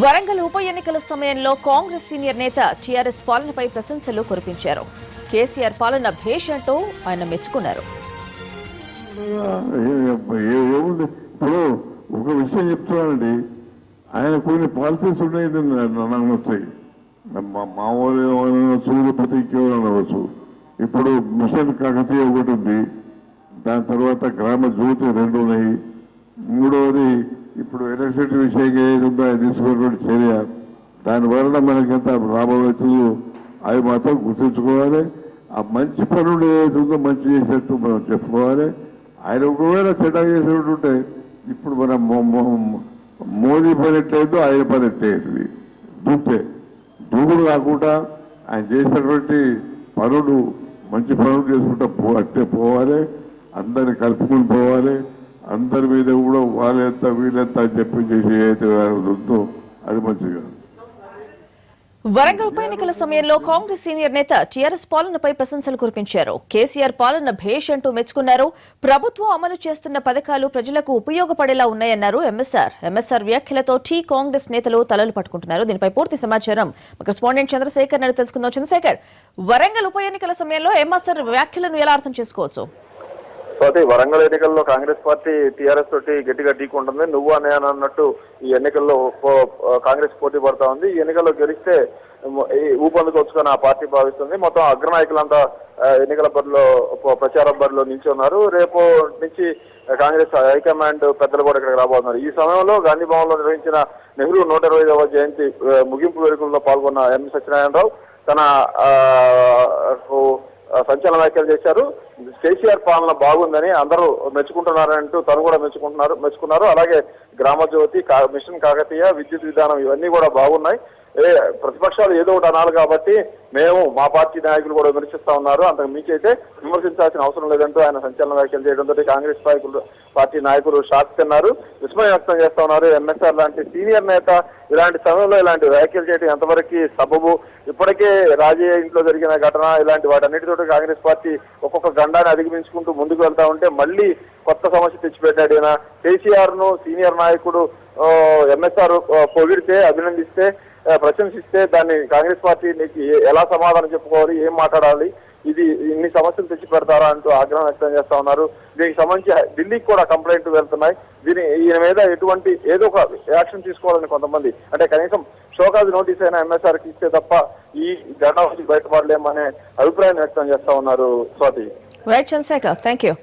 వరంగల్ ఉప ఎన్నికల సమయంలో కాంగ్రెస్ సీనియర్ నేత టీఆర్ఎస్ పాలనపై ప్రశంసలు కురిపించారు. కేసీఆర్ పాలన భేష్ అంటూ ఆయన మెచ్చుకున్నారు. ఇప్పుడు ఒక విషయం చెప్తున్నానండి, ఆయన కొన్ని పాలసీస్ ఉన్నాయి నాకు వస్తాయి. మామూలు సూర్యపతి అనవచ్చు. ఇప్పుడు మిషన్ కాకతీయ ఒకటి ఉంది, దాని తర్వాత గ్రామ జ్యోతి 2 ఉన్నాయి. మూడవది ఇప్పుడు ఎలక్ట్రిసిటీ విషయంగా ఏది ఉందో అది తీసుకున్నటువంటి చర్య, దానివల్ల మనకెంత లాభం అవుతుందో అవి మాత్రం గుర్తుంచుకోవాలి. ఆ మంచి పనులు ఏదైతే ఉందో మంచి చేసేట్టు మనం చెప్పుకోవాలి. ఆయన ఒకవేళ చెడ్డ చేసేటుంటే ఇప్పుడు మన మోదీ పని ఎట్లయితే ఆయన పని ఎట్లయితుంది. దూకుడు కాకుండా ఆయన చేసినటువంటి పనులు మంచి పనులు చేసుకుంటా అట్టే పోవాలి. అందరిని కలుపుకుని పోవాలి. అందరి మీద కూడా వాళ్ళెంత వీళ్ళెంత అని చెప్పి చేసి ఏదైతే ఉందో అది మంచిగా. వరంగల్ ఉప ఎన్నికల సమయంలో కాంగ్రెస్ సీనియర్ నేత టీఆర్ఎస్ పాలనపై ప్రశంసలు కురిపించారు. కేసీఆర్ పాలన భేష్ అంటూ మెచ్చుకున్నారు. ప్రభుత్వం అమలు చేస్తున్న పథకాలు ప్రజలకు ఉపయోగపడేలా ఉన్నాయన్నారు ఎంఎస్ఆర్ వ్యాఖ్యలతో కాంగ్రెస్ నేతలు తలలు పట్టుకుంటున్నారు. దీనిపై పూర్తి సమాచారం కరెస్పాండెంట్ చంద్రశేఖర్ నాయుడు తెలుసుకుందాం. చంద్రశేఖర్, వరంగల్ ఉప ఎన్నికల సమయంలో ఎంఎస్ఆర్ వ్యాఖ్యలను ఎలా అర్థం చేసుకోవచ్చు? స్వాతి, వరంగల్ ఎన్నికల్లో కాంగ్రెస్ పార్టీ టీఆర్ఎస్ తోటి గట్టిగా ఢీకుంటుంది. నువ్వు అన్నట్టు ఈ ఎన్నికల్లో కాంగ్రెస్ పోటీ పడతా ఉంది. ఈ ఎన్నికల్లో గెలిస్తే ఊపందుకొచ్చుకొని ఆ పార్టీ భావిస్తుంది. మొత్తం అగ్రనాయకులంతా ఎన్నికల బరిలో ప్రచార బరిలో నిల్చున్నారు. రేపు నుంచి కాంగ్రెస్ హైకమాండ్ పెద్దలు కూడా ఇక్కడికి రాబోతున్నారు. ఈ సమయంలో గాంధీ భవన్లో నిర్వహించిన నెహ్రూ 125వ జయంతి ముగింపు వేడుకల్లో పాల్గొన్న ఎం సత్యనారాయణరావు తన సంచలన వ్యాఖ్యలు చేశారు. కేసీఆర్ పాలన బాగుందని అందరూ మెచ్చుకుంటున్నారంటూ తను కూడా మెచ్చుకున్నారు. అలాగే గ్రామ జ్యోతి, మిషన్ కాకతీయ, విద్యుత్ విధానం ఇవన్నీ కూడా బాగున్నాయి. ప్రతిపక్షాలు ఏదో ఒకటి అనాలి కాబట్టి మేము మా పార్టీ నాయకులు కూడా విమర్శిస్తా ఉన్నారు, అంతకు మించైతే విమర్శించాల్సిన అవసరం లేదంటూ ఆయన సంచలన వ్యాఖ్యలు చేయడంతో కాంగ్రెస్ పార్టీ నాయకులు షాక్ తిన్నారు, విస్మయం వ్యక్తం చేస్తా ఉన్నారు. ఎంఎస్ఆర్ లాంటి సీనియర్ నేత ఇలాంటి సమయంలో ఇలాంటి వ్యాఖ్యలు చేయడం ఎంతవరకు సబబు? ఇప్పటికే రాజయ్య ఇంట్లో జరిగిన ఘటన ఇలాంటి వాటన్నిటితో కాంగ్రెస్ పార్టీ ఒక్కొక్క గండాన్ని అధిగమించుకుంటూ ముందుకు వెళ్తా ఉంటే మళ్ళీ కొత్త సమస్య తెచ్చిపెట్టాడు. ఈయన కేసీఆర్ ను సీనియర్ నాయకుడు ఎంఎస్ఆర్ పొగిడితే, అభినందిస్తే, ప్రశంసిస్తే దాన్ని కాంగ్రెస్ పార్టీ ఎలా సమాధానం చెప్పుకోవాలి, ఏం మాట్లాడాలి, ఇది ఇన్ని సమస్యలు తెచ్చి పెడతారా అంటూ ఆగ్రహం వ్యక్తం చేస్తా ఉన్నారు. దీనికి సంబంధించి ఢిల్లీకి కూడా కంప్లైంట్ వెళ్తున్నాయి. ఈయన మీద ఎటువంటి ఏదో ఒక యాక్షన్ తీసుకోవాలని కొంతమంది, అంటే కనీసం షోకాజ్ నోటీస్ అయినా ఎంఎస్ఆర్కి ఇస్తే తప్ప ఈ ఘటన నుంచి బయటపడలేమనే అభిప్రాయం వ్యక్తం చేస్తా ఉన్నారు. Swathi. Right Chandrashekar, thank you.